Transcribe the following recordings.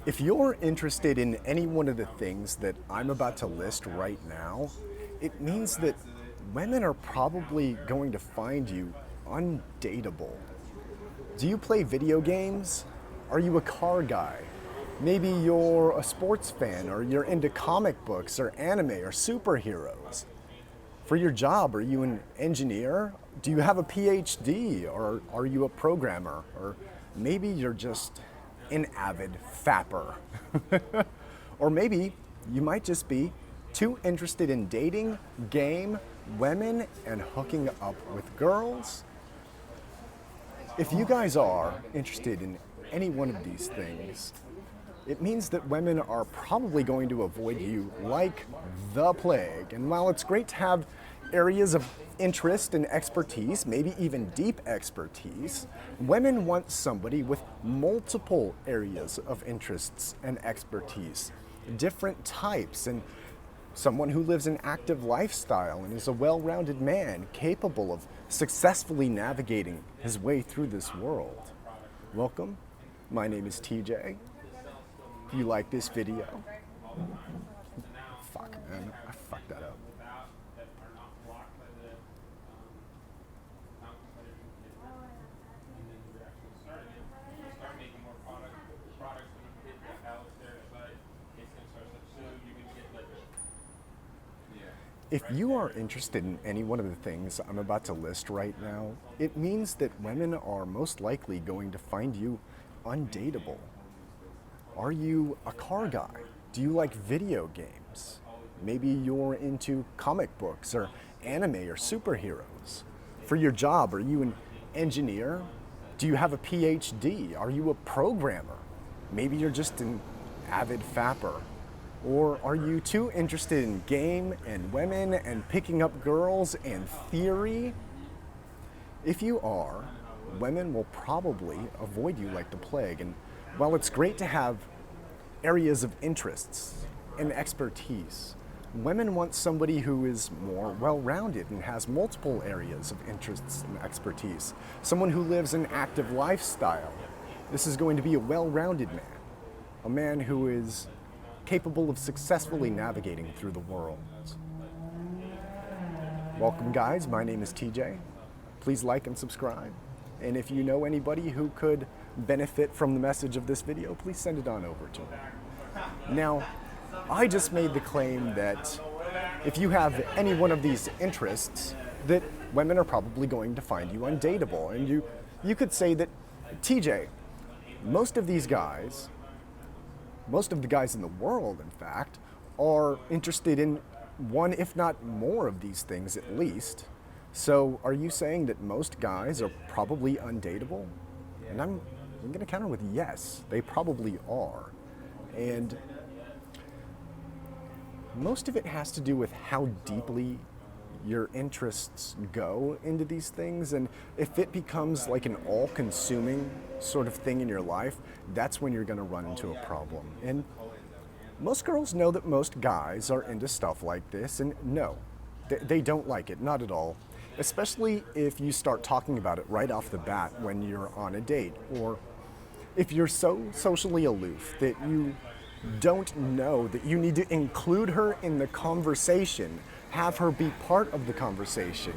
If you're interested in any one of the things that I'm about to list right now, it means that women are probably going to find you undateable. Do you play video games? Are you a car guy? Maybe you're a sports fan, or you're into comic books or anime or superheroes. For your job, are you an engineer? Do you have a PhD, or are you a programmer? Or maybe you're just an avid fapper. Or maybe you might just be too interested in dating, game, women, and hooking up with girls. If you guys are interested in any one of these things, it means that women are probably going to avoid you like the plague. And while it's great to have areas of interest and expertise, maybe even deep expertise, women want somebody with multiple areas of interests and expertise, different types, and someone who lives an active lifestyle and is a well-rounded man capable of successfully navigating his way through this world. Welcome, my name is TJ. If you like this video, fuck man, I fucked that up. If you are interested in any one of the things I'm about to list right now, it means that women are most likely going to find you undateable. Are you a car guy? Do you like video games? Maybe you're into comic books or anime or superheroes. For your job, are you an engineer? Do you have a PhD? Are you a programmer? Maybe you're just an avid fapper. Or are you too interested in game and women and picking up girls and theory? If you are, women will probably avoid you like the plague. And while it's great to have areas of interests and expertise, women want somebody who is more well-rounded and has multiple areas of interests and expertise. Someone who lives an active lifestyle. This is going to be a well-rounded man. A man who is capable of successfully navigating through the world. Welcome guys, my name is TJ. Please like and subscribe. And if you know anybody who could benefit from the message of this video, please send it on over to them. Now, I just made the claim that if you have any one of these interests, that women are probably going to find you undateable. And you could say that, TJ, most of the guys in the world, in fact, are interested in one, if not more of these things at least. So are you saying that most guys are probably undateable? And I'm going to counter with yes, they probably are. And most of it has to do with how deeply your interests go into these things. And if it becomes like an all-consuming sort of thing in your life, that's when you're going to run into a problem. And most girls know that most guys are into stuff like this, and no, they don't like it, not at all. Especially if you start talking about it right off the bat when you're on a date, or if you're so socially aloof that you don't know that you need to include her in the conversation, have her be part of the conversation,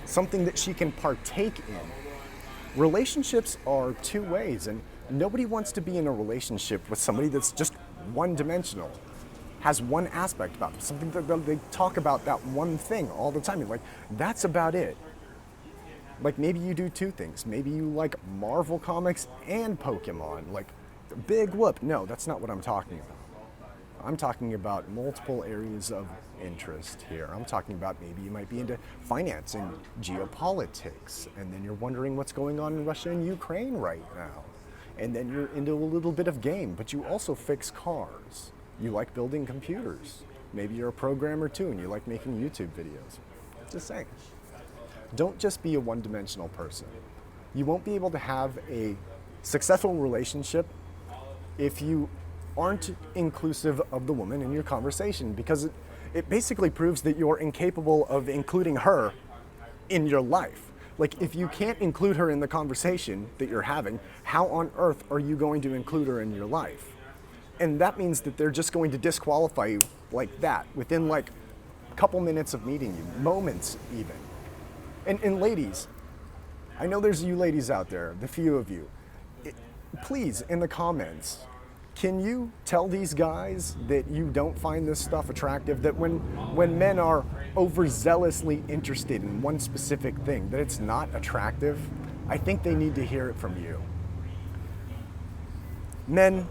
something that she can partake in. Relationships are two ways, and nobody wants to be in a relationship with somebody that's just one-dimensional, has one aspect about them, something that they talk about that one thing all the time. You're like, that's about it. Like maybe you do two things. Maybe you like Marvel comics and Pokemon, like big whoop. No, that's not what I'm talking about. I'm talking about multiple areas of interest here. I'm talking about maybe you might be into finance and geopolitics, and then you're wondering what's going on in Russia and Ukraine right now. And then you're into a little bit of game, but you also fix cars. You like building computers. Maybe you're a programmer too, and you like making YouTube videos. Just saying. Don't just be a one-dimensional person. You won't be able to have a successful relationship if you aren't inclusive of the woman in your conversation, because it basically proves that you're incapable of including her in your life. Like, if you can't include her in the conversation that you're having, how on earth are you going to include her in your life? And that means that they're just going to disqualify you like that within like a couple minutes of meeting you, moments even. And ladies, I know there's you ladies out there, the few of you. Please, in the comments, can you tell these guys that you don't find this stuff attractive, that when men are overzealously interested in one specific thing, that it's not attractive? I think they need to hear it from you. Men,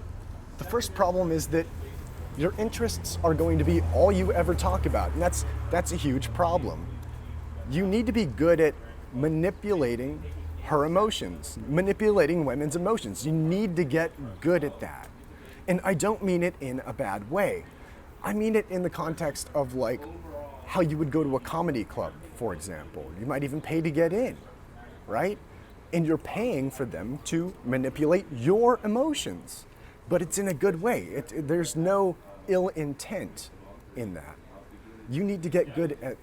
the first problem is that your interests are going to be all you ever talk about, and that's a huge problem. You need to be good at manipulating her emotions, manipulating women's emotions. You need to get good at that. And I don't mean it in a bad way. I mean it in the context of like how you would go to a comedy club, for example. You might even pay to get in, right? And you're paying for them to manipulate your emotions, but it's in a good way. There's no ill intent in that. You need to get good at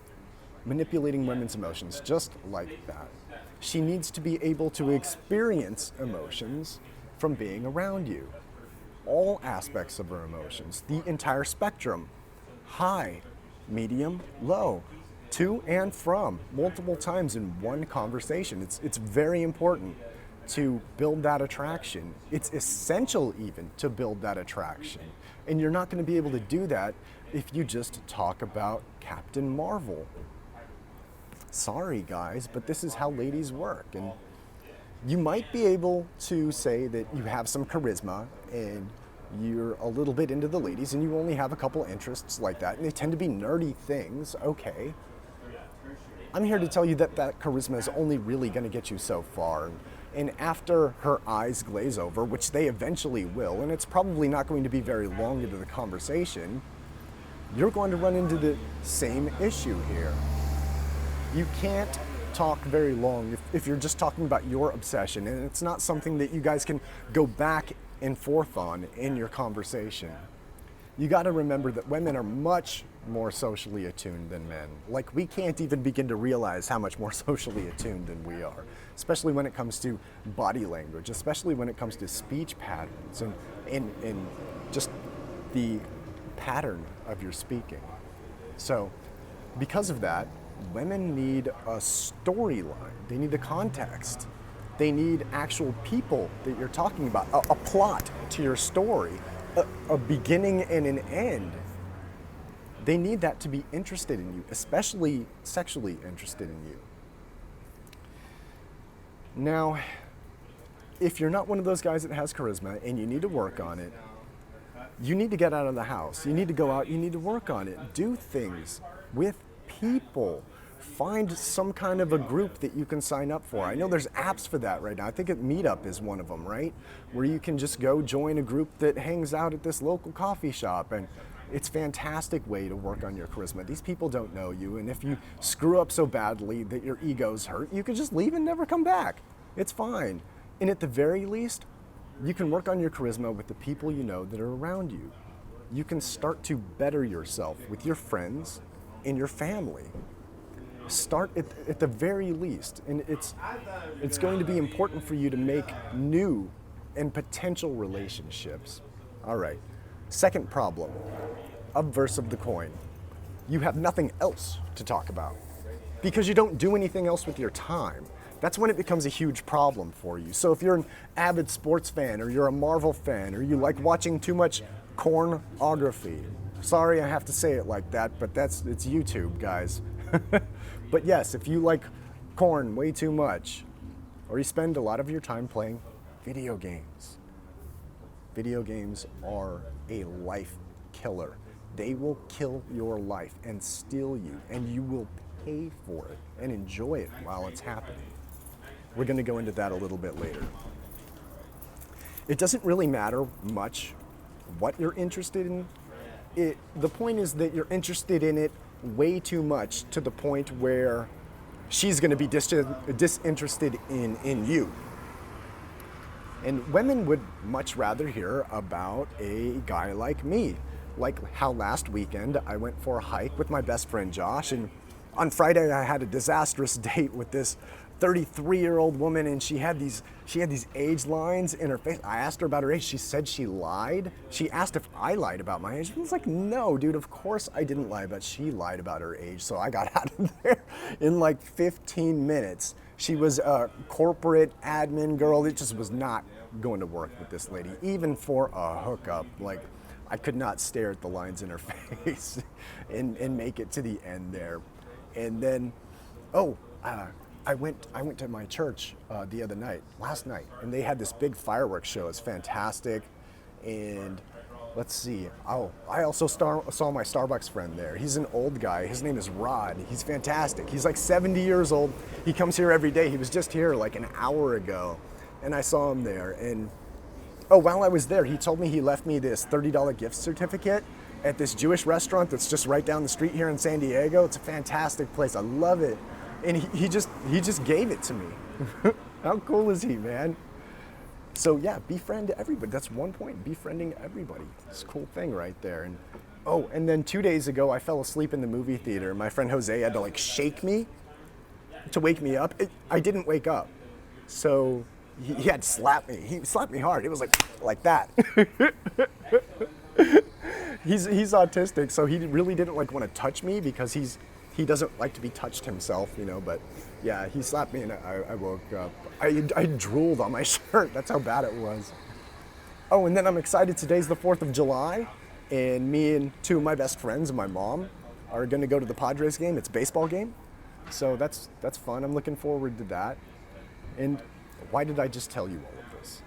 manipulating women's emotions just like that. She needs to be able to experience emotions from being around you. All aspects of her emotions, the entire spectrum, high, medium, low, to and from, multiple times in one conversation. It's very important to build that attraction. It's essential even to build that attraction. And you're not going to be able to do that if you just talk about Captain Marvel. Sorry guys, but this is how ladies work. And you might be able to say that you have some charisma and you're a little bit into the ladies and you only have a couple interests like that, and they tend to be nerdy things. Okay. I'm here to tell you that that charisma is only really going to get you so far. And after her eyes glaze over, which they eventually will, and it's probably not going to be very long into the conversation, you're going to run into the same issue here. You can't talk very long if you're just talking about your obsession, and it's not something that you guys can go back and forth on in your conversation. You got to remember that women are much more socially attuned than men. Like, we can't even begin to realize how much more socially attuned than we are, especially when it comes to body language, especially when it comes to speech patterns and just the pattern of your speaking. So because of that, women need a storyline. They need the context. They need actual people that you're talking about, a plot to your story, a beginning and an end. They need that to be interested in you, especially sexually interested in you. Now, if you're not one of those guys that has charisma and you need to work on it, you need to get out of the house. You need to go out, you need to work on it. Do things with people. Find some kind of a group that you can sign up for. I know there's apps for that right now. I think Meetup is one of them, right? Where you can just go join a group that hangs out at this local coffee shop, and it's a fantastic way to work on your charisma. These people don't know you, and if you screw up so badly that your ego's hurt, you can just leave and never come back. It's fine. And at the very least, you can work on your charisma with the people you know that are around you. You can start to better yourself with your friends and your family. Start at the very least, and it's going to be important for you to make new and potential relationships. All right, second problem, obverse of the coin. You have nothing else to talk about because you don't do anything else with your time. That's when it becomes a huge problem for you. So if you're an avid sports fan, or you're a Marvel fan, or you like watching too much cornography, sorry I have to say it like that, but it's YouTube, guys. But yes, if you like corn way too much, or you spend a lot of your time playing video games are a life killer. They will kill your life and steal you, and you will pay for it and enjoy it while it's happening. We're going to go into that a little bit later. It doesn't really matter much what you're interested in. The point is that you're interested in it way too much, to the point where she's going to be disinterested in you. And women would much rather hear about a guy like me. Like how last weekend I went for a hike with my best friend Josh, and on Friday I had a disastrous date with this 33-year-old woman, and she had these age lines in her face. I asked her about her age. She said she lied. She asked if I lied about my age. I was like, no, dude, of course I didn't lie, but she lied about her age. So I got out of there in like 15 minutes. She was a corporate admin girl. It just was not going to work with this lady, even for a hookup. Like, I could not stare at the lines in her face and make it to the end there. And then, I went to my church the other night, last night, and they had this big fireworks show. It's fantastic. And let's see. Oh, I also saw my Starbucks friend there. He's an old guy. His name is Rod. He's fantastic. He's like 70 years old. He comes here every day. He was just here like an hour ago, and I saw him there. And while I was there, he told me he left me this $30 gift certificate at this Jewish restaurant that's just right down the street here in San Diego. It's a fantastic place. I love it. And he just gave it to me. How cool is he, man? So yeah, befriend everybody. That's one point, befriending everybody. It's a cool thing right there. And then 2 days ago, I fell asleep in the movie theater. My friend Jose had to like shake me to wake me up. I didn't wake up. So he had to slap me. He slapped me hard. It was like that. He's autistic, so he really didn't like want to touch me because he doesn't like to be touched himself, you know, but yeah, he slapped me and I woke up. I drooled on my shirt. That's how bad it was. Oh, and then I'm excited. Today's the 4th of July, and me and two of my best friends and my mom are going to go to the Padres game. It's a baseball game, so that's fun. I'm looking forward to that. And why did I just tell you all of this?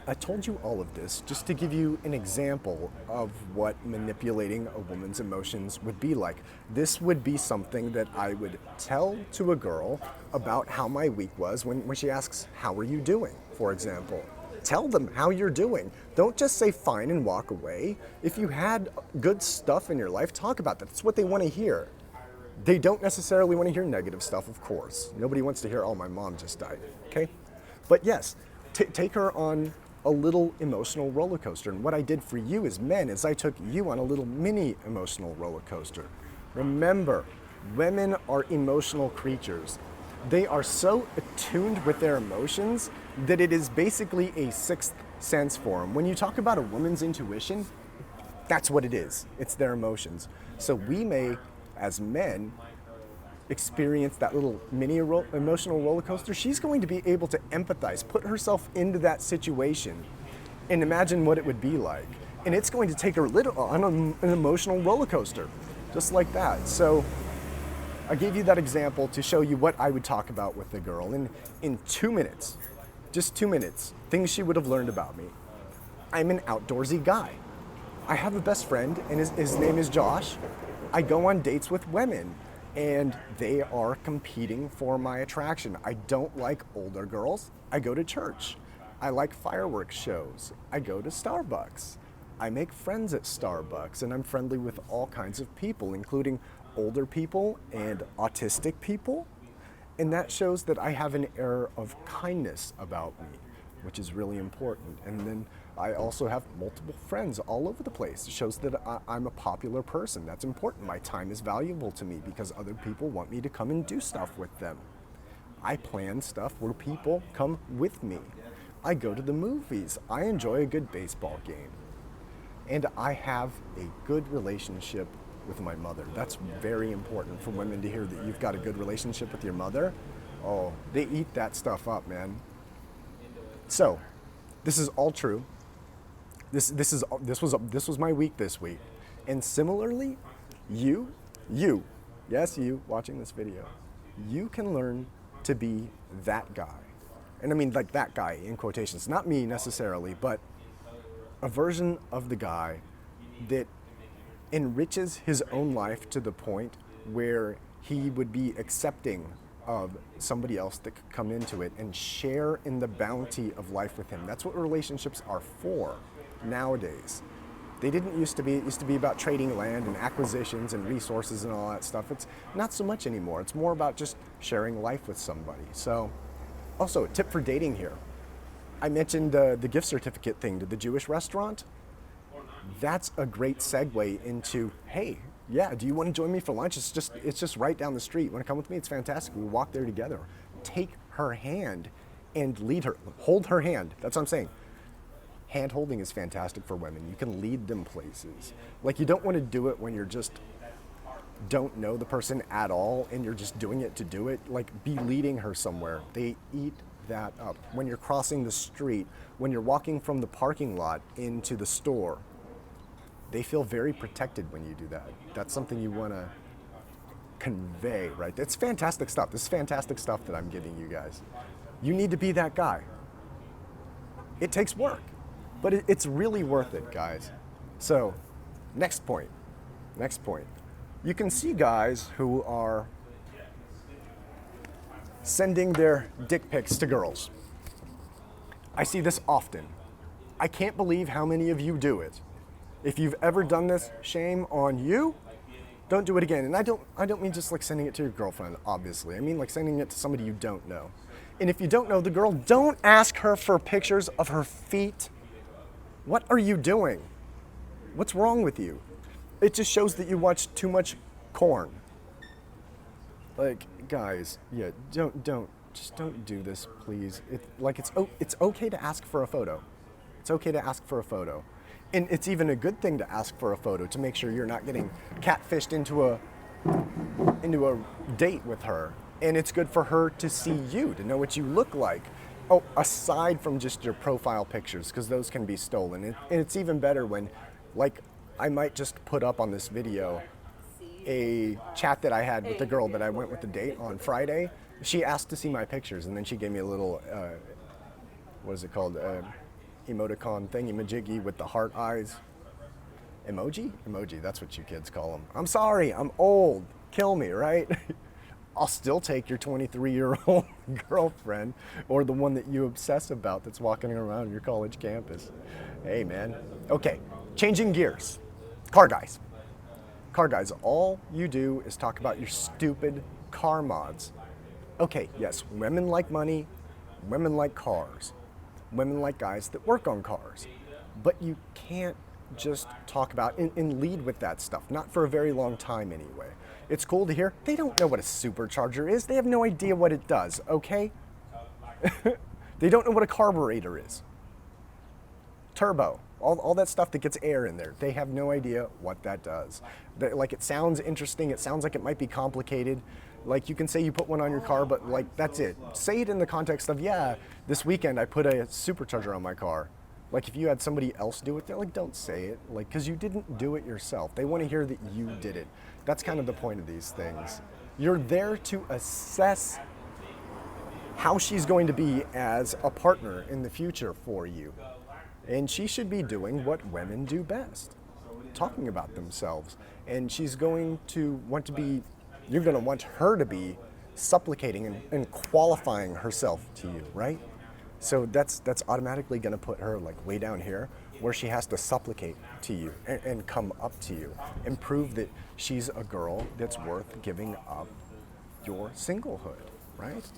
I told you all of this just to give you an example of what manipulating a woman's emotions would be like. This would be something that I would tell to a girl about how my week was when she asks, how are you doing, for example. Tell them how you're doing. Don't just say fine and walk away. If you had good stuff in your life, talk about that. That's what they want to hear. They don't necessarily want to hear negative stuff, of course. Nobody wants to hear, oh, my mom just died, okay? But yes, take her on a little emotional roller coaster. And what I did for you as men is I took you on a little mini emotional roller coaster. Remember, women are emotional creatures. They are so attuned with their emotions that it is basically a sixth sense for them. When you talk about a woman's intuition, that's what it is. It's their emotions. So we may, as men, experience that little mini emotional roller coaster. She's going to be able to empathize, put herself into that situation, and imagine what it would be like. And it's going to take her on an emotional roller coaster, just like that. So I gave you that example to show you what I would talk about with the girl in 2 minutes, just 2 minutes, things she would have learned about me. I'm an outdoorsy guy. I have a best friend, and his name is Josh. I go on dates with women, and they are competing for my attraction. I don't like older girls. I go to church. I like fireworks shows. I go to Starbucks. I make friends at Starbucks, and I'm friendly with all kinds of people, including older people and autistic people. And that shows that I have an air of kindness about me, which is really important. And then I also have multiple friends all over the place. It shows that I'm a popular person. That's important. My time is valuable to me because other people want me to come and do stuff with them. I plan stuff where people come with me. I go to the movies. I enjoy a good baseball game. And I have a good relationship with my mother. That's very important for women to hear, that you've got a good relationship with your mother. Oh, they eat that stuff up, man. So, this is all true. This was my week this week. And similarly, you watching this video, you can learn to be that guy. And I mean like that guy in quotations, not me necessarily, but a version of the guy that enriches his own life to the point where he would be accepting of somebody else that could come into it and share in the bounty of life with him. That's what relationships are for nowadays. They didn't used to be. It used to be about trading land and acquisitions and resources and all that stuff. It's not so much anymore. It's more about just sharing life with somebody. So, also a tip for dating here. I mentioned the gift certificate thing to the Jewish restaurant. That's a great segue into, hey, Yeah, do you want to join me for lunch? It's just right down the street. Want to come with me? It's fantastic. We walk there together. Take her hand and lead her. Hold her hand. That's what I'm saying. Hand holding is fantastic for women. You can lead them places. Like, you don't want to do it when you're just don't know the person at all and you're just doing it to do it. Like, be leading her somewhere. They eat that up. When you're crossing the street, when you're walking from the parking lot into the store, they feel very protected when you do that. That's something you want to convey, right? It's fantastic stuff. This is fantastic stuff that I'm giving you guys. You need to be that guy. It takes work, but it's really worth it, guys. So, next point. You can see guys who are sending their dick pics to girls. I see this often. I can't believe how many of you do it. If you've ever done this, shame on you. Don't do it again. And I don't mean just like sending it to your girlfriend, obviously. I mean like sending it to somebody you don't know. And if you don't know the girl, don't ask her for pictures of her feet. What are you doing? What's wrong with you? It just shows that you watch too much corn. Like, guys, yeah, don't do this, please. It's okay to ask for a photo. It's okay to ask for a photo. And it's even a good thing to ask for a photo to make sure you're not getting catfished into a date with her. And it's good for her to see you, to know what you look like. Oh, aside from just your profile pictures, because those can be stolen. And it's even better when, like, I might just put up on this video a chat that I had with the girl that I went with the date on Friday. She asked to see my pictures, and then she gave me a little, what is it called? Emoticon thingy-majiggy with the heart eyes. Emoji? Emoji, that's what you kids call them. I'm sorry, I'm old. Kill me, right? I'll still take your 23-year-old girlfriend or the one that you obsess about that's walking around your college campus. Hey, man. Okay, changing gears. Car guys. Car guys, all you do is talk about your stupid car mods. Okay, yes, women like money, women like cars. Women like guys that work on cars. But you can't just talk about and lead with that stuff, not for a very long time anyway. It's cool to hear. They don't know what a supercharger is. They have no idea what it does, okay? They don't know what a carburetor is. Turbo, all that stuff that gets air in there. They have no idea what that does. Like, it sounds interesting. It sounds like it might be complicated. Like, you can say you put one on your car, but like, that's it. Say it in the context of, yeah, this weekend I put a supercharger on my car. Like, if you had somebody else do it, they're like, don't say it, like, because you didn't do it yourself. They want to hear that you did it. That's kind of the point of these things. You're there to assess how she's going to be as a partner in the future for you. And she should be doing what women do best, talking about themselves. And she's going to want to be, you're going to want her to be supplicating and qualifying herself to you, right? So that's automatically going to put her like way down here where she has to supplicate to you and come up to you and prove that she's a girl that's worth giving up your singlehood, right?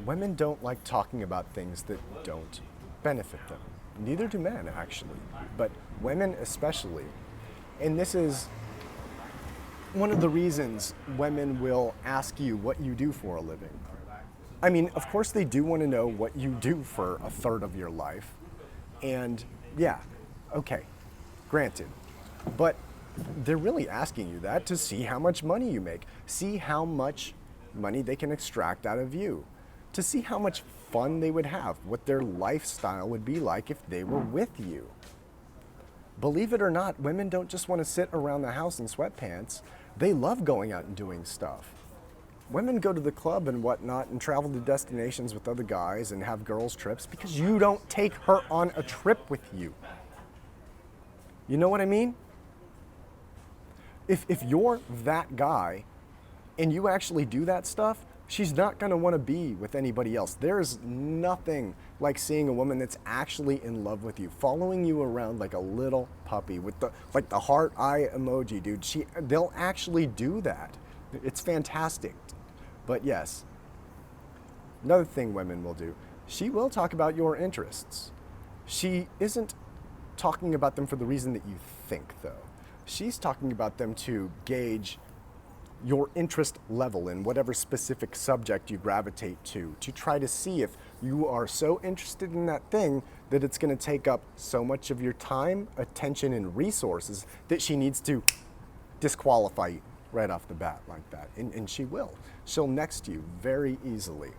Women don't like talking about things that don't benefit them. Neither do men, actually, but women especially. And this is one of the reasons women will ask you what you do for a living. I mean, of course they do want to know what you do for a third of your life. And yeah, okay, granted. But they're really asking you that to see how much money you make, see how much money they can extract out of you, to see how much fun they would have, what their lifestyle would be like if they were with you. Believe it or not, women don't just want to sit around the house in sweatpants. They love going out and doing stuff. Women go to the club and whatnot and travel to destinations with other guys and have girls' trips because you don't take her on a trip with you. You know what I mean? If you're that guy and you actually do that stuff, she's not going to want to be with anybody else. There's nothing like seeing a woman that's actually in love with you, following you around like a little puppy with the heart eye emoji, dude. They'll actually do that. It's fantastic. But yes, another thing women will do, she will talk about your interests. She isn't talking about them for the reason that you think, though. She's talking about them to gauge your interest level in whatever specific subject you gravitate to try to see if you are so interested in that thing that it's going to take up so much of your time, attention, and resources that she needs to disqualify you right off the bat like that. And she will. She'll next you very easily.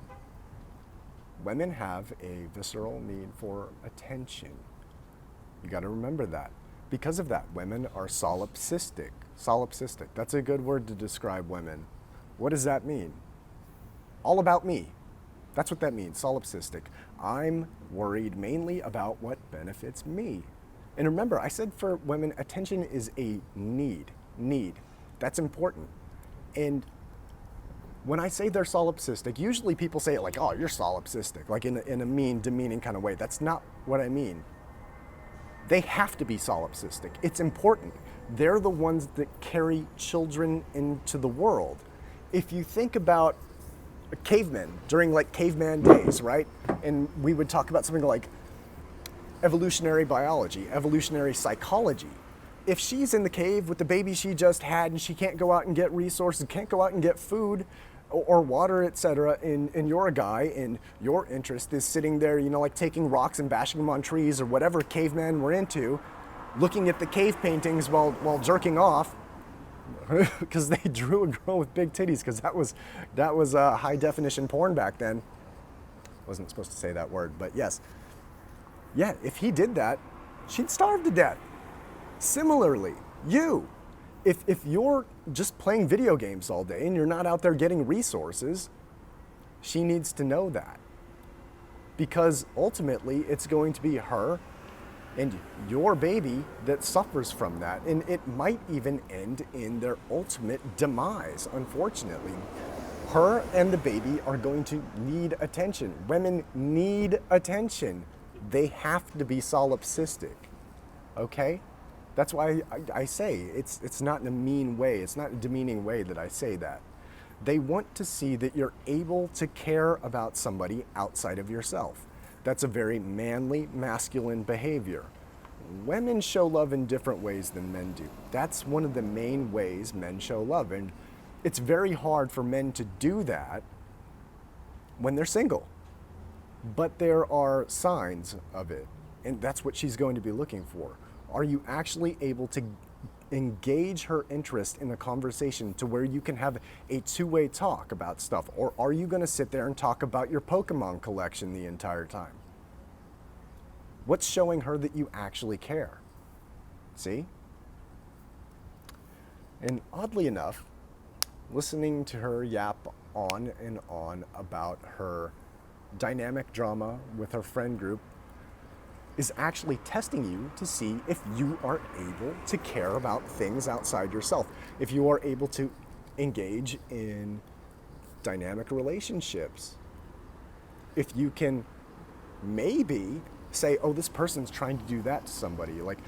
Women have a visceral need for attention. You got to remember that. Because of that, women are solipsistic. Solipsistic, that's a good word to describe women. What does that mean? All about me. That's what that means, solipsistic. I'm worried mainly about what benefits me. And remember, I said for women, attention is a need. That's important. And when I say they're solipsistic, usually people say it like, oh, you're solipsistic, like in a mean, demeaning kind of way. That's not what I mean. They have to be solipsistic. It's important. They're the ones that carry children into the world. If you think about cavemen during like caveman days, right? And we would talk about something like evolutionary biology, evolutionary psychology. If she's in the cave with the baby she just had and she can't go out and get resources, can't go out and get food or water, etc., and you're a guy and your interest is sitting there, you know, like taking rocks and bashing them on trees or whatever cavemen were into, looking at the cave paintings while jerking off, because they drew a girl with big titties, because that was high definition porn back then. Wasn't supposed to say that word, but yes. Yeah, if he did that, she'd starve to death. Similarly, if you're just playing video games all day and you're not out there getting resources, she needs to know that. Because ultimately, it's going to be her and your baby that suffers from that. And it might even end in their ultimate demise, unfortunately. Her and the baby are going to need attention. Women need attention. They have to be solipsistic, okay? That's why I say it's not in a mean way. It's not a demeaning way that I say that. They want to see that you're able to care about somebody outside of yourself. That's a very manly, masculine behavior. Women show love in different ways than men do. That's one of the main ways men show love. And it's very hard for men to do that when they're single. But there are signs of it. And that's what she's going to be looking for. Are you actually able to engage her interest in a conversation to where you can have a two-way talk about stuff? Or are you going to sit there and talk about your Pokemon collection the entire time? What's showing her that you actually care? See? And oddly enough, listening to her yap on and on about her dynamic drama with her friend group is actually testing you to see if you are able to care about things outside yourself, if you are able to engage in dynamic relationships, if you can maybe say, oh, this person's trying to do that to somebody. Like,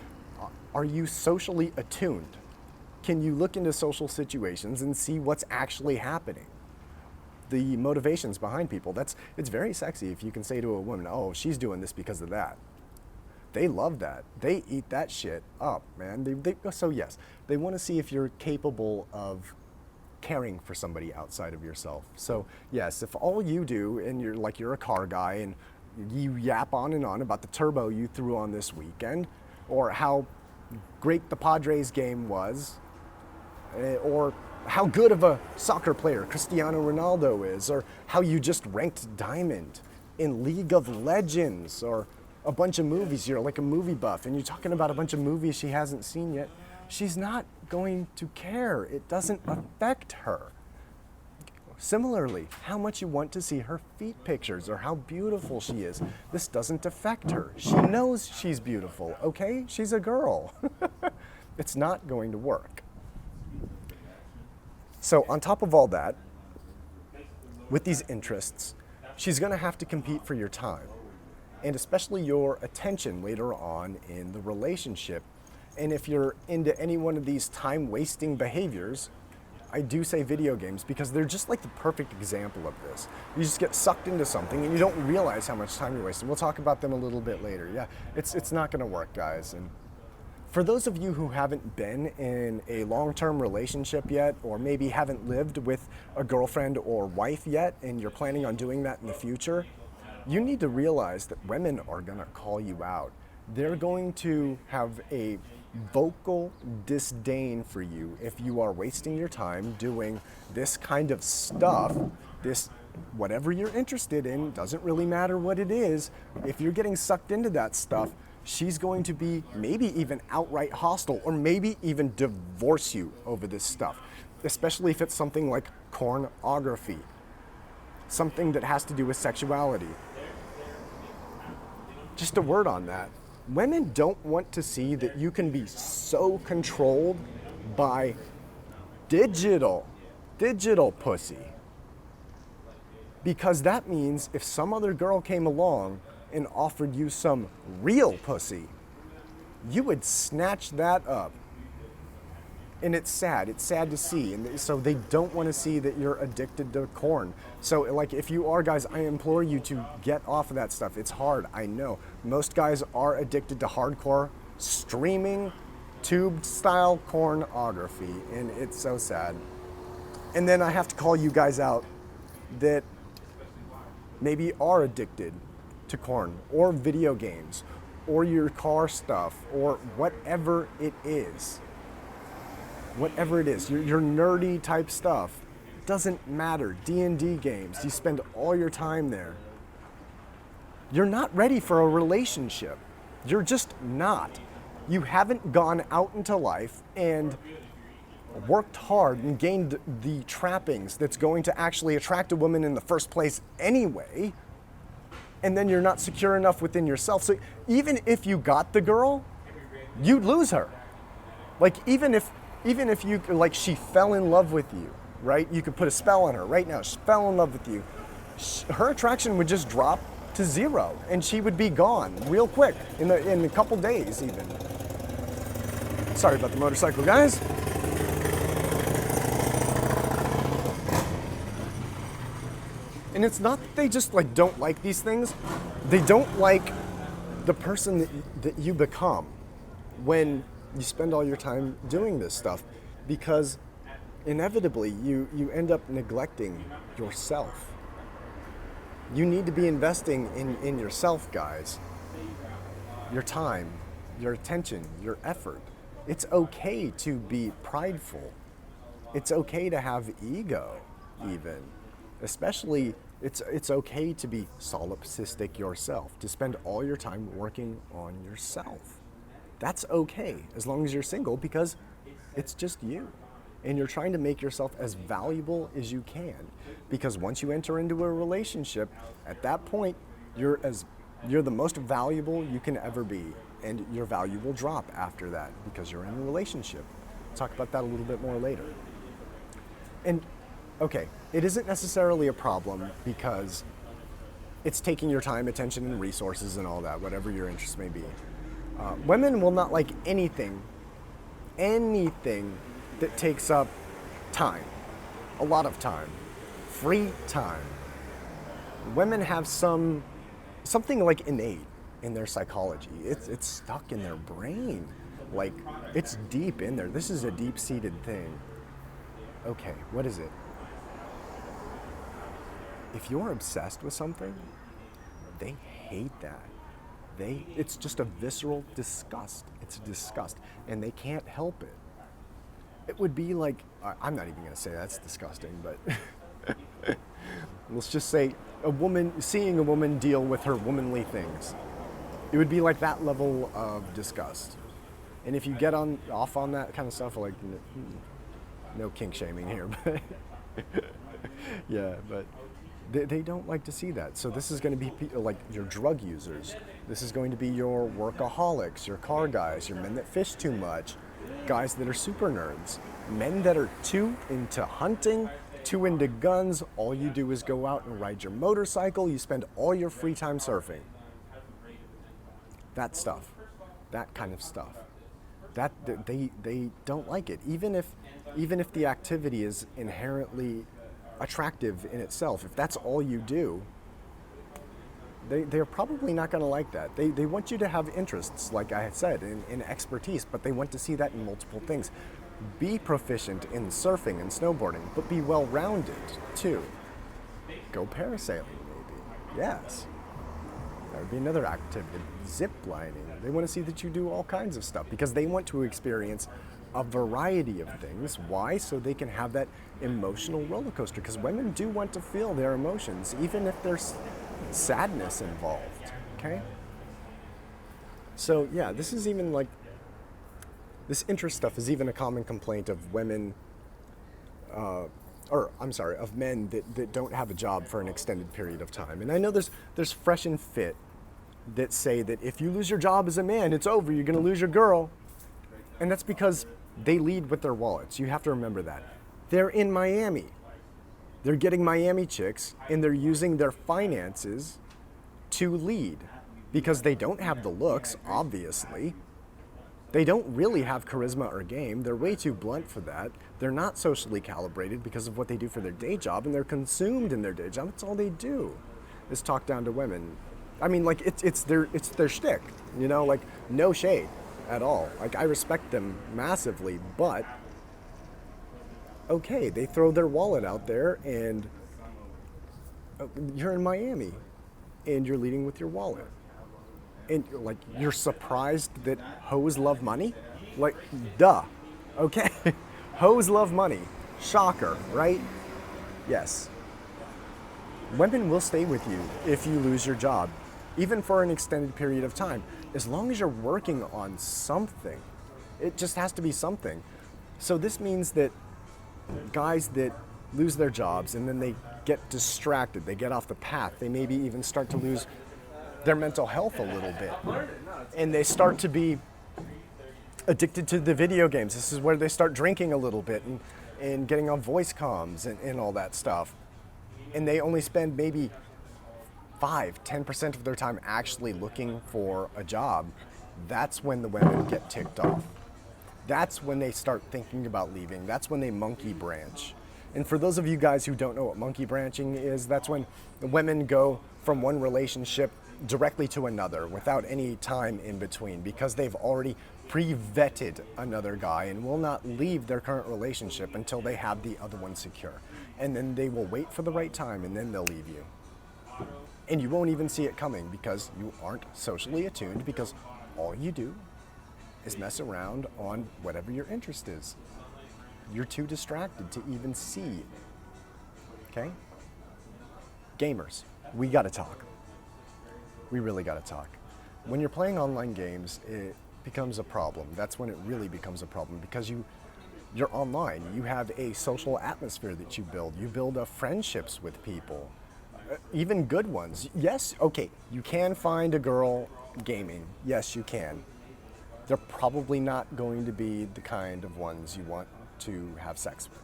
are you socially attuned? Can you look into social situations and see what's actually happening? The motivations behind people, it's very sexy if you can say to a woman, oh, she's doing this because of that. They love that. They eat that shit up, man. So yes, they want to see if you're capable of caring for somebody outside of yourself. So yes, if all you do, and you're a car guy, and you yap on and on about the turbo you threw on this weekend, or how great the Padres game was, or how good of a soccer player Cristiano Ronaldo is, or how you just ranked diamond in League of Legends, or a bunch of movies. You're like a movie buff and you're talking about a bunch of movies she hasn't seen yet. She's not going to care. It doesn't affect her. Similarly, how much you want to see her feet pictures or how beautiful she is, this doesn't affect her. She knows she's beautiful, okay? She's a girl. It's not going to work. So on top of all that, with these interests, she's going to have to compete for your time, and especially your attention later on in the relationship. And if you're into any one of these time-wasting behaviors, I do say video games because they're just like the perfect example of this. You just get sucked into something and you don't realize how much time you're wasting. We'll talk about them a little bit later. Yeah, it's not going to work, guys. And For those of you who haven't been in a long-term relationship yet, or maybe haven't lived with a girlfriend or wife yet, and you're planning on doing that in the future, you need to realize that women are gonna call you out. They're going to have a vocal disdain for you if you are wasting your time doing this kind of stuff, this whatever you're interested in, doesn't really matter what it is. If you're getting sucked into that stuff, she's going to be maybe even outright hostile, or maybe even divorce you over this stuff, especially if it's something like pornography, something that has to do with sexuality. Just a word on that. Women don't want to see that you can be so controlled by digital pussy. Because that means if some other girl came along and offered you some real pussy, you would snatch that up. And it's sad to see. And so they don't want to see that you're addicted to porn. So like if you are, guys, I implore you to get off of that stuff. It's hard, I know. Most guys are addicted to hardcore streaming, tube style pornography, and it's so sad. And then I have to call you guys out that maybe are addicted to porn or video games or your car stuff or whatever it is. Whatever it is, your nerdy type stuff, doesn't matter. D&D games, you spend all your time there. You're not ready for a relationship. You're just not. You haven't gone out into life and worked hard and gained the trappings that's going to actually attract a woman in the first place anyway. And then you're not secure enough within yourself. So even if you got the girl, you'd lose her. Like even if you, like, she fell in love with you, right? You could put a spell on her right now. She fell in love with you. Her attraction would just drop to zero, and she would be gone real quick in a couple days even. Sorry about the motorcycle, guys. And it's not that they just like don't like these things. They don't like the person that you become when you spend all your time doing this stuff, because inevitably you end up neglecting yourself. You need to be investing in yourself, guys. Your time, your attention, your effort. It's okay to be prideful. It's okay to have ego, even. Especially, it's okay to be solipsistic yourself, to spend all your time working on yourself. That's okay, as long as you're single, because it's just you. And you're trying to make yourself as valuable as you can. Because once you enter into a relationship, at that point, you're the most valuable you can ever be. And your value will drop after that because you're in a relationship. We'll talk about that a little bit more later. And okay, it isn't necessarily a problem because it's taking your time, attention, and resources and all that, whatever your interests may be. Women will not like anything that takes up time, a lot of time, free time. Women have something like innate in their psychology. It's stuck in their brain, like it's deep in there. This is a deep-seated thing. Okay, what is it? If you're obsessed with something, they hate that. It's just a visceral disgust. It's a disgust, and they can't help it. It would be like, I'm not even gonna say that's disgusting, but let's just say seeing a woman deal with her womanly things. It would be like that level of disgust. And if you get off on that kind of stuff, like, no kink shaming here, but yeah, but they don't like to see that. So this is going to be like your drug users. This is going to be your workaholics, your car guys, your men that fish too much, guys that are super nerds, men that are too into hunting, too into guns. All you do is go out and ride your motorcycle. You spend all your free time surfing. That stuff, that kind of stuff. That they don't like it. Even if the activity is inherently attractive in itself, if that's all you do, They're probably not going to like that. They want you to have interests, like I had said, in expertise, but they want to see that in multiple things. Be proficient in surfing and snowboarding, but be well-rounded too. Go parasailing, maybe. Yes. That would be another activity. Zip lining. They want to see that you do all kinds of stuff because they want to experience a variety of things. Why? So they can have that emotional roller coaster. Because women do want to feel their emotions, even if there's sadness involved. Okay? So yeah, this is even like, this interest stuff is even a common complaint of women, of men that don't have a job for an extended period of time. And I know there's Fresh and Fit that say that if you lose your job as a man, it's over, you're gonna lose your girl. And that's because they lead with their wallets. You have to remember that. They're in Miami. They're getting Miami chicks, and they're using their finances to lead because they don't have the looks, obviously. They don't really have charisma or game. They're way too blunt for that. They're not socially calibrated because of what they do for their day job, and they're consumed in their day job. That's all they do is talk down to women. I mean, like, it's their shtick, you know, like, no shade at all. Like, I respect them massively, but okay, they throw their wallet out there, and you're in Miami, and you're leading with your wallet. And like, you're surprised that hoes love money? Like, duh. Okay. Hoes love money. Shocker, right? Yes. Women will stay with you if you lose your job, even for an extended period of time, as long as you're working on something. It just has to be something. So this means that guys that lose their jobs and then they get distracted, they get off the path, they maybe even start to lose their mental health a little bit, and they start to be addicted to the video games. This is where they start drinking a little bit and getting on voice comms and all that stuff, and they only spend maybe 5-10% of their time actually looking for a job. That's when the women get ticked off. That's when they start thinking about leaving. That's when they monkey branch. And for those of you guys who don't know what monkey branching is, that's when the women go from one relationship directly to another without any time in between because they've already pre-vetted another guy and will not leave their current relationship until they have the other one secure. And then they will wait for the right time, and then they'll leave you. And you won't even see it coming because you aren't socially attuned, because all you do is mess around on whatever your interest is. You're too distracted to even see. Okay? Gamers, we gotta talk. We really gotta talk. When you're playing online games, it becomes a problem. That's when it really becomes a problem because you're online. You have a social atmosphere that you build. You build friendships with people, even good ones. Yes, okay, you can find a girl gaming. Yes, you can. They're probably not going to be the kind of ones you want to have sex with.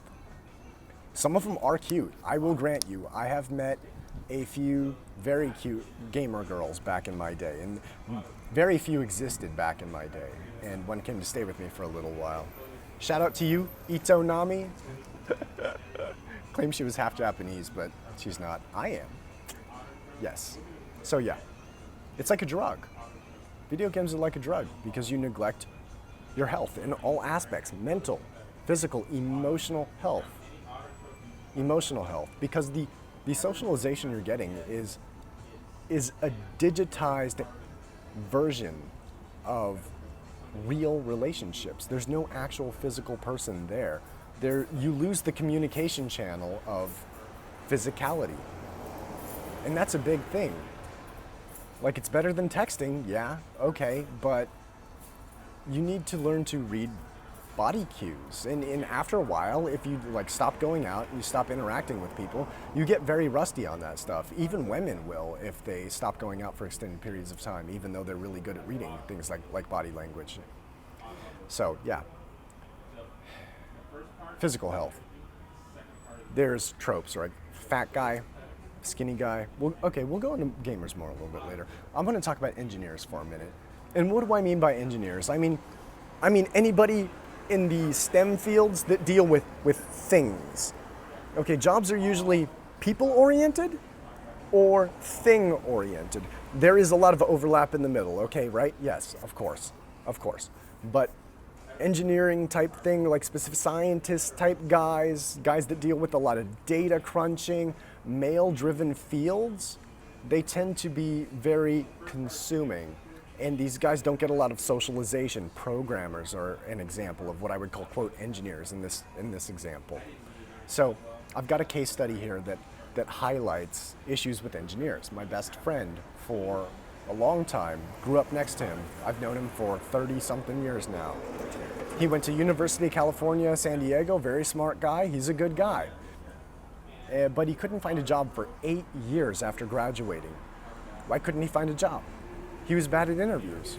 Some of them are cute. I will grant you. I have met a few very cute gamer girls back in my day, and very few existed back in my day, and one came to stay with me for a little while. Shout out to you, Ito Nami. Claims she was half Japanese, but she's not. I am. Yes. So yeah, it's like a drug. Video games are like a drug because you neglect your health in all aspects: mental, physical, emotional health. Emotional health, because the socialization you're getting is a digitized version of real relationships. There's no actual physical person there. You lose the communication channel of physicality. And that's a big thing. Like, it's better than texting, yeah, okay, but you need to learn to read body cues. And after a while, if you stop going out, you stop interacting with people, you get very rusty on that stuff. Even women will if they stop going out for extended periods of time, even though they're really good at reading things like body language. So yeah, physical health. There's tropes, right? Fat guy, skinny guy. We'll go into gamers more a little bit later. I'm going to talk about engineers for a minute. And what do I mean by engineers? I mean anybody in the STEM fields that deal with things. Okay, jobs are usually people-oriented or thing-oriented. There is a lot of overlap in the middle, okay, right? Yes, of course, of course. But engineering type thing, like specific scientist type guys that deal with a lot of data crunching, male-driven fields, they tend to be very consuming. And these guys don't get a lot of socialization. Programmers are an example of what I would call, quote, engineers in this example. So I've got a case study here that highlights issues with engineers. My best friend for a long time grew up next to him. I've known him for 30-something years now. He went to University of California, San Diego, very smart guy. He's a good guy. But he couldn't find a job for 8 years after graduating. Why couldn't he find a job? He was bad at interviews.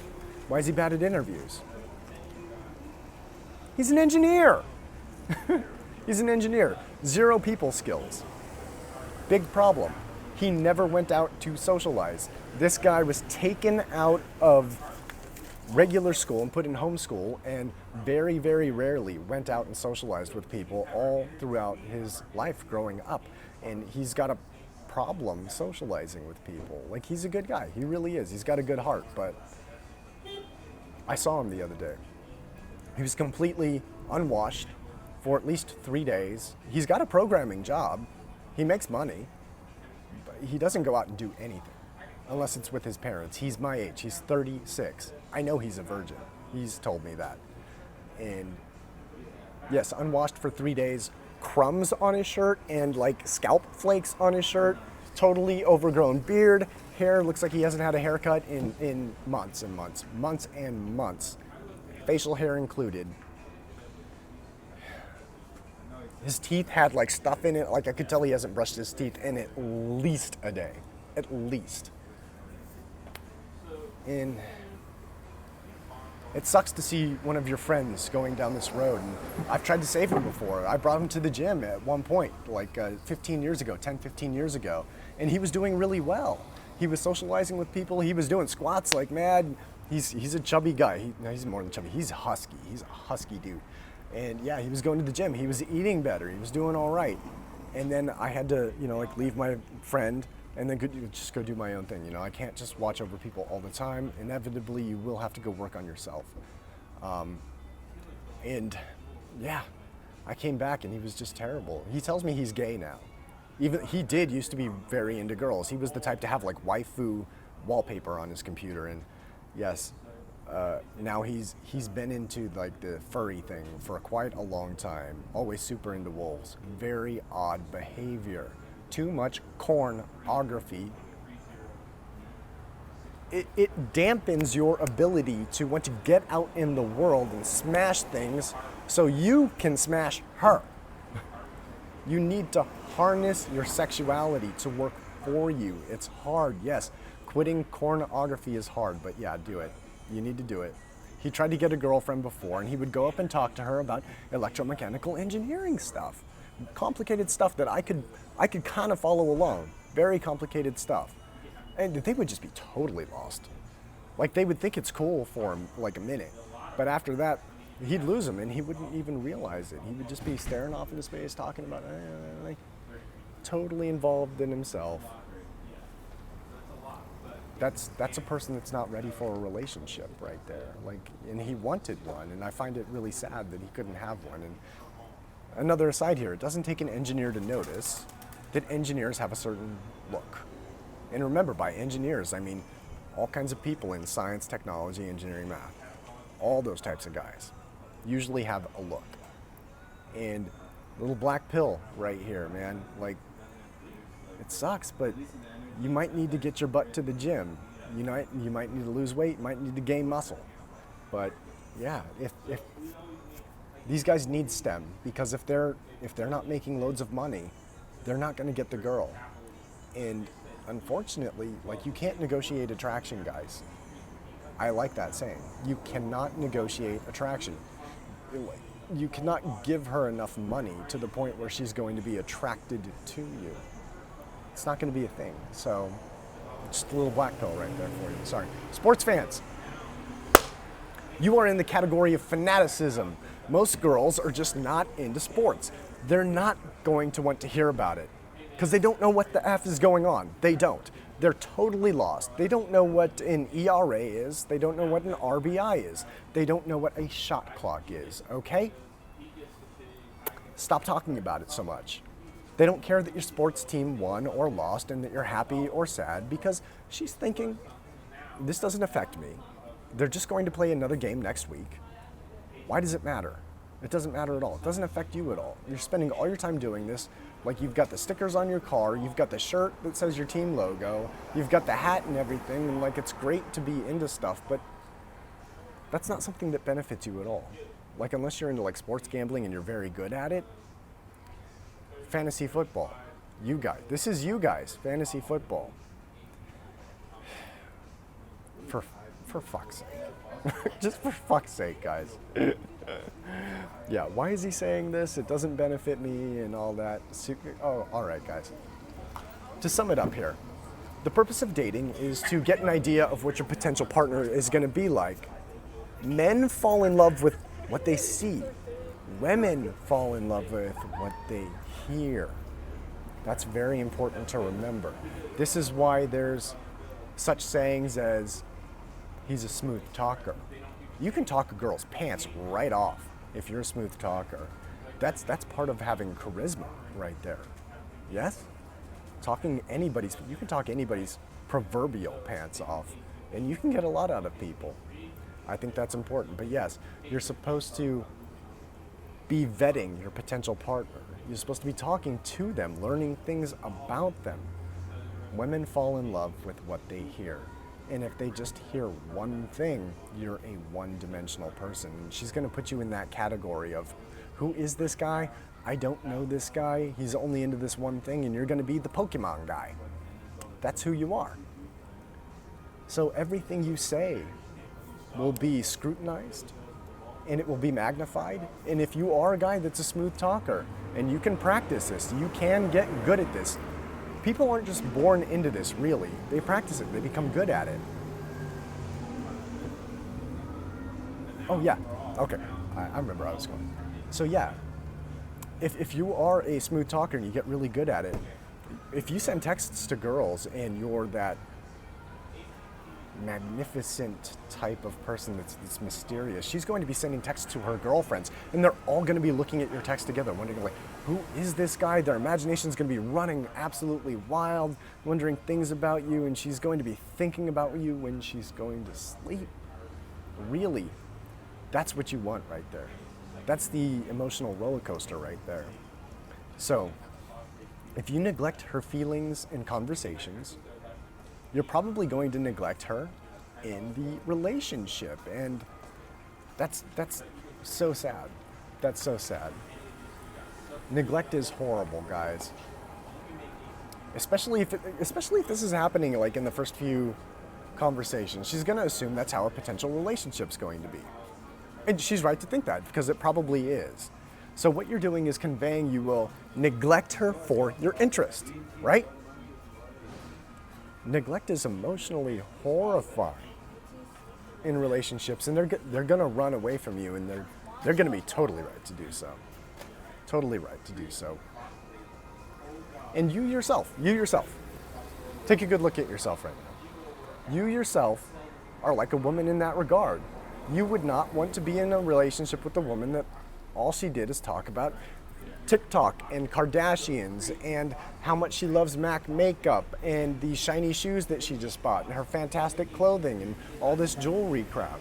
Why is he bad at interviews? He's an engineer. He's an engineer. 0 people skills. Big problem. He never went out to socialize. This guy was taken out of regular school and put in homeschool and very, very rarely went out and socialized with people all throughout his life growing up. And he's got a problem socializing with people. Like, he's a good guy. He really is. He's got a good heart, but I saw him the other day. He was completely unwashed for at least 3 days. He's got a programming job. He makes money, but he doesn't go out and do anything unless it's with his parents. He's my age. He's 36. I know he's a virgin. He's told me that. And yes, unwashed for 3 days, crumbs on his shirt and like scalp flakes on his shirt, totally overgrown beard, hair looks like he hasn't had a haircut in months and months, facial hair included. His teeth had like stuff in it, like I could tell he hasn't brushed his teeth in at least a day, at least. And it sucks to see one of your friends going down this road. And I've tried to save him before. I brought him to the gym at one point, like 15 years ago, and he was doing really well. He was socializing with people. He was doing squats like mad. He's a chubby guy. He's more than chubby. He's husky. He's a husky dude. And yeah, he was going to the gym. He was eating better. He was doing all right. And then I had to, like leave my friend and then just go do my own thing. I can't just watch over people all the time. Inevitably, you will have to go work on yourself. And yeah, I came back and he was just terrible. He tells me he's gay now. Even he did used to be very into girls. He was the type to have like waifu wallpaper on his computer. And yes, now he's been into like the furry thing for quite a long time. Always super into wolves. Very odd behavior. Too much pornography. It dampens your ability to want to get out in the world and smash things so you can smash her. You need to harness your sexuality to work for you. It's hard, yes. Quitting pornography is hard, but yeah, do it. You need to do it. He tried to get a girlfriend before, and he would go up and talk to her about electromechanical engineering stuff. Complicated stuff that I could kind of follow along. Very complicated stuff. And they would just be totally lost. Like, they would think it's cool for him like a minute. But after that, he'd lose him and he wouldn't even realize it. He would just be staring off into space, talking about like totally involved in himself. That's a person that's not ready for a relationship right there. Like, and he wanted one, and I find it really sad that he couldn't have one. And another aside here, it doesn't take an engineer to notice that engineers have a certain look. And remember, by engineers, I mean all kinds of people in science, technology, engineering, math. All those types of guys usually have a look. And little black pill right here, man. Like, it sucks, but you might need to get your butt to the gym. You might need to lose weight, you might need to gain muscle. But yeah, if these guys need STEM, because if they're not making loads of money, they're not going to get the girl. And unfortunately, like, you can't negotiate attraction, guys. I like that saying. You cannot negotiate attraction. You cannot give her enough money to the point where she's going to be attracted to you. It's not going to be a thing. So, just a little black pill right there for you. Sorry. Sports fans, you are in the category of fanaticism. Most girls are just not into sports. They're not going to want to hear about it because they don't know what the F is going on. They don't. They're totally lost. They don't know what an ERA is. They don't know what an RBI is. They don't know what a shot clock is, okay? Stop talking about it so much. They don't care that your sports team won or lost and that you're happy or sad because she's thinking, this doesn't affect me. They're just going to play another game next week. Why does it matter? It doesn't matter at all. It doesn't affect you at all. You're spending all your time doing this. Like, you've got the stickers on your car, you've got the shirt that says your team logo, you've got the hat and everything, and like, it's great to be into stuff, but that's not something that benefits you at all. Like, unless you're into like sports gambling and you're very good at it. Fantasy football. You guys. This is you guys. Fantasy football. For fuck's sake. Just for fuck's sake, guys. Yeah, why is he saying this? It doesn't benefit me and all that. Oh, all right, guys. To sum it up here, the purpose of dating is to get an idea of what your potential partner is going to be like. Men fall in love with what they see. Women fall in love with what they hear. That's very important to remember. This is why there's such sayings as, he's a smooth talker. You can talk a girl's pants right off if you're a smooth talker. That's part of having charisma right there. Yes? You can talk anybody's proverbial pants off, and you can get a lot out of people. I think that's important. But yes, you're supposed to be vetting your potential partner. You're supposed to be talking to them, learning things about them. Women fall in love with what they hear. And if they just hear one thing, you're a one-dimensional person. She's going to put you in that category of, who is this guy? I don't know this guy. He's only into this one thing, and you're going to be the Pokemon guy. That's who you are. So everything you say will be scrutinized, and it will be magnified. And if you are a guy that's a smooth talker, and you can practice this, you can get good at this. People aren't just born into this, really. They practice it. They become good at it. Oh, yeah. Okay. I remember where I was going. So, yeah. If you are a smooth talker and you get really good at it, if you send texts to girls and you're that magnificent type of person that's mysterious, she's going to be sending texts to her girlfriends, and they're all going to be looking at your text together, wondering, like, who is this guy? Their imagination's going to be running absolutely wild, wondering things about you, and she's going to be thinking about you when she's going to sleep. Really, that's what you want right there. That's the emotional roller coaster right there. So, if you neglect her feelings in conversations, you're probably going to neglect her in the relationship, and that's so sad. That's so sad. Neglect is horrible, guys. Especially if this is happening like in the first few conversations. She's going to assume that's how a potential relationship's going to be. And she's right to think that, because it probably is. So what you're doing is conveying you will neglect her for your interest, right? Neglect is emotionally horrifying in relationships, and they're going to run away from you, and they're going to be totally right to do so. Totally right to do so. And you yourself, take a good look at yourself right now. You yourself are like a woman in that regard. You would not want to be in a relationship with a woman that all she did is talk about TikTok and Kardashians and how much she loves MAC makeup and the shiny shoes that she just bought and her fantastic clothing and all this jewelry crap.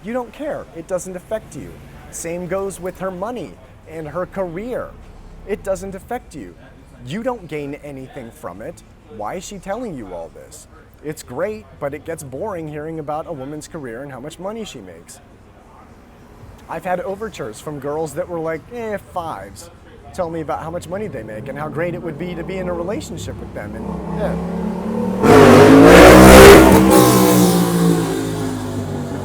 You don't care. It doesn't affect you. Same goes with her money and her career. It doesn't affect you. You don't gain anything from it. Why is she telling you all this? It's great, but it gets boring hearing about a woman's career and how much money she makes. I've had overtures from girls that were like, fives, tell me about how much money they make and how great it would be to be in a relationship with them. And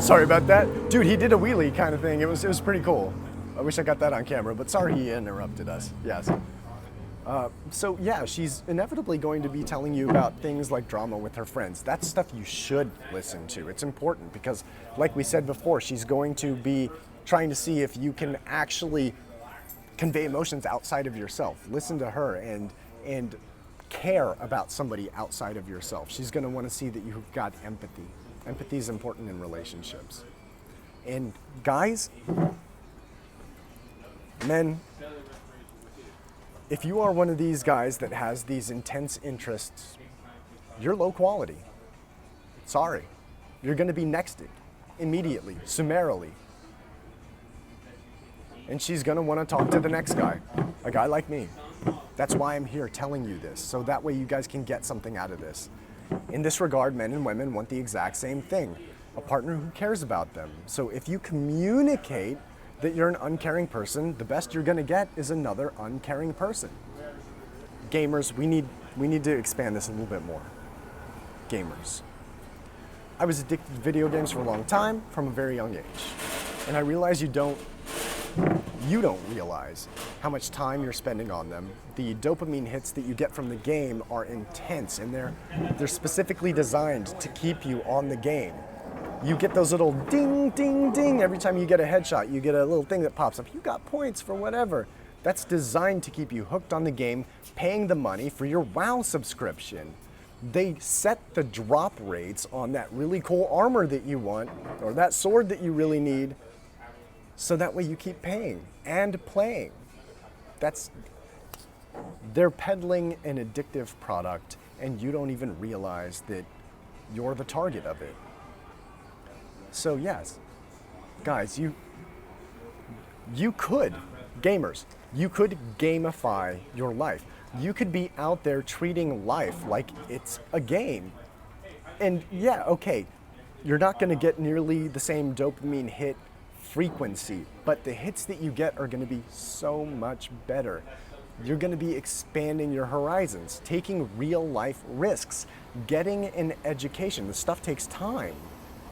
sorry about that. Dude, he did a wheelie kind of thing. It was pretty cool. I wish I got that on camera, but sorry he interrupted us. Yes. So yeah, she's inevitably going to be telling you about things like drama with her friends. That's stuff you should listen to. It's important because, like we said before, she's going to be trying to see if you can actually convey emotions outside of yourself. Listen to her and care about somebody outside of yourself. She's going to want to see that you've got empathy. Empathy is important in relationships. And guys, men, if you are one of these guys that has these intense interests, you're low quality. Sorry. You're going to be nexted immediately, summarily. And she's going to want to talk to the next guy, a guy like me. That's why I'm here telling you this, so that way you guys can get something out of this. In this regard, men and women want the exact same thing, a partner who cares about them. So if you communicate that you're an uncaring person, the best you're going to get is another uncaring person. Gamers, we need to expand this a little bit more. Gamers. I was addicted to video games for a long time from a very young age. And I realize you don't realize how much time you're spending on them. The dopamine hits that you get from the game are intense, and they're specifically designed to keep you on the game. You get those little ding, ding, ding every time you get a headshot. You get a little thing that pops up. You got points for whatever. That's designed to keep you hooked on the game, paying the money for your WoW subscription. They set the drop rates on that really cool armor that you want, or that sword that you really need, so that way you keep paying and playing. They're peddling an addictive product, and you don't even realize that you're the target of it. So yes, guys, you could, gamers, you could gamify your life. You could be out there treating life like it's a game. And yeah, okay, you're not gonna get nearly the same dopamine hit frequency, but the hits that you get are gonna be so much better. You're gonna be expanding your horizons, taking real life risks, getting an education. This stuff takes time.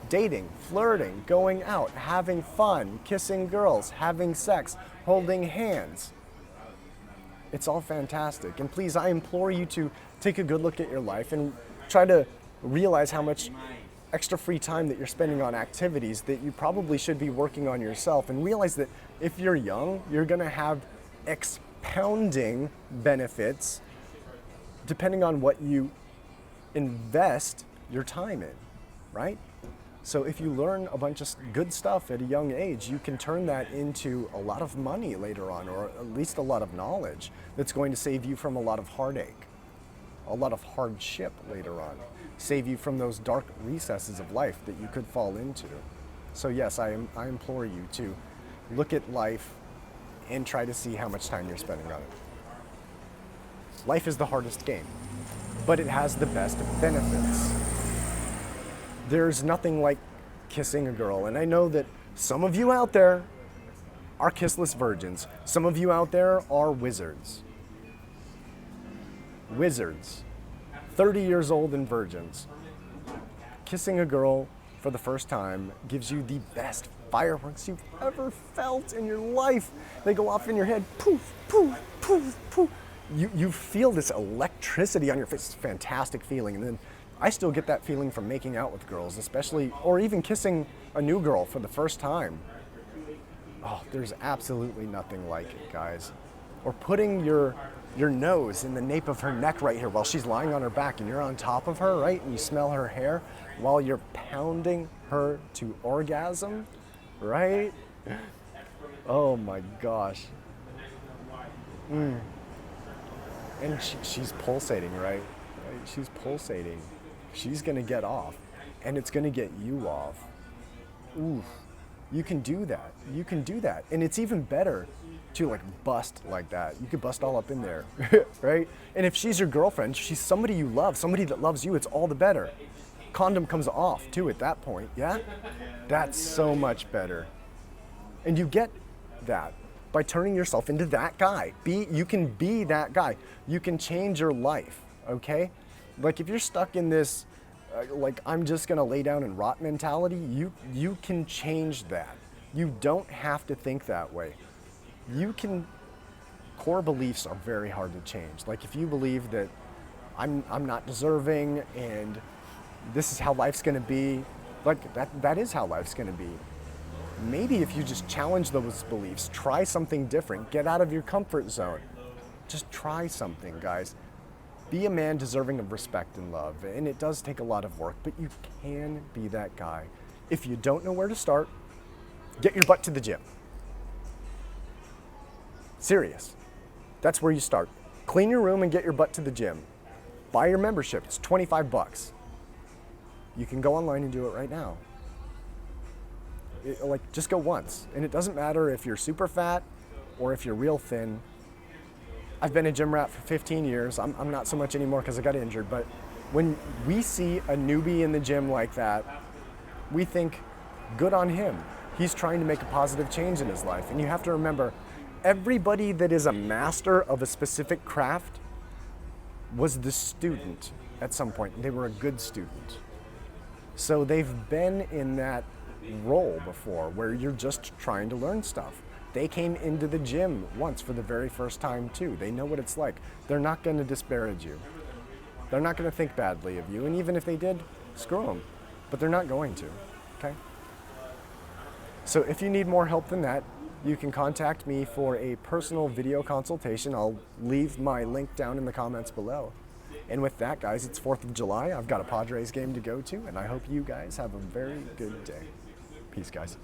Dating, flirting, going out, having fun, kissing girls, having sex, holding hands. It's all fantastic. And please, I implore you to take a good look at your life and try to realize how much extra free time that you're spending on activities that you probably should be working on yourself, and realize that if you're young, you're gonna have expounding benefits depending on what you invest your time in, right? So if you learn a bunch of good stuff at a young age, you can turn that into a lot of money later on, or at least a lot of knowledge that's going to save you from a lot of heartache, a lot of hardship later on, save you from those dark recesses of life that you could fall into. So yes, I implore you to look at life and try to see how much time you're spending on it. Life is the hardest game, but it has the best benefits. There's nothing like kissing a girl, and I know that some of you out there are kissless virgins. Some of you out there are wizards. Wizards. 30 years old and virgins. Kissing a girl for the first time gives you the best fireworks you've ever felt in your life. They go off in your head, poof, poof, poof, poof. You feel this electricity on your face. It's a fantastic feeling. And then I still get that feeling from making out with girls, especially, or even kissing a new girl for the first time. Oh, there's absolutely nothing like it, guys. Or putting your nose in the nape of her neck right here while she's lying on her back and you're on top of her, right? And you smell her hair while you're pounding her to orgasm, right? Oh my gosh. And she's pulsating, right? She's pulsating. She's gonna get off, and it's gonna get you off. Ooh, you can do that. You can do that. And it's even better to like bust like that. You could bust all up in there, right? And if she's your girlfriend, she's somebody you love, somebody that loves you, it's all the better. Condom comes off too at that point, yeah? That's so much better. And you get that by turning yourself into that guy. You can be that guy. You can change your life, okay? Like if you're stuck in this, like I'm just gonna lay down and rot mentality, you can change that. You don't have to think that way. Core beliefs are very hard to change. Like if you believe that I'm not deserving and this is how life's gonna be, like that is how life's gonna be. Maybe if you just challenge those beliefs, try something different, get out of your comfort zone. Just try something, guys. Be a man deserving of respect and love, and it does take a lot of work, but you can be that guy. If you don't know where to start, get your butt to the gym. Serious. That's where you start. Clean your room and get your butt to the gym. Buy your membership. It's 25 bucks. You can go online and do it right now. Just go once. And it doesn't matter if you're super fat or if you're real thin. I've been a gym rat for 15 years. I'm not so much anymore because I got injured. But when we see a newbie in the gym like that, we think, good on him. He's trying to make a positive change in his life. And you have to remember, everybody that is a master of a specific craft was the student at some point. They were a good student. So they've been in that role before where you're just trying to learn stuff. They came into the gym once for the very first time too. They know what it's like. They're not going to disparage you. They're not going to think badly of you. And even if they did, screw them. But they're not going to, okay? So if you need more help than that, you can contact me for a personal video consultation. I'll leave my link down in the comments below. And with that, guys, it's 4th of July. I've got a Padres game to go to, and I hope you guys have a very good day. Peace, guys.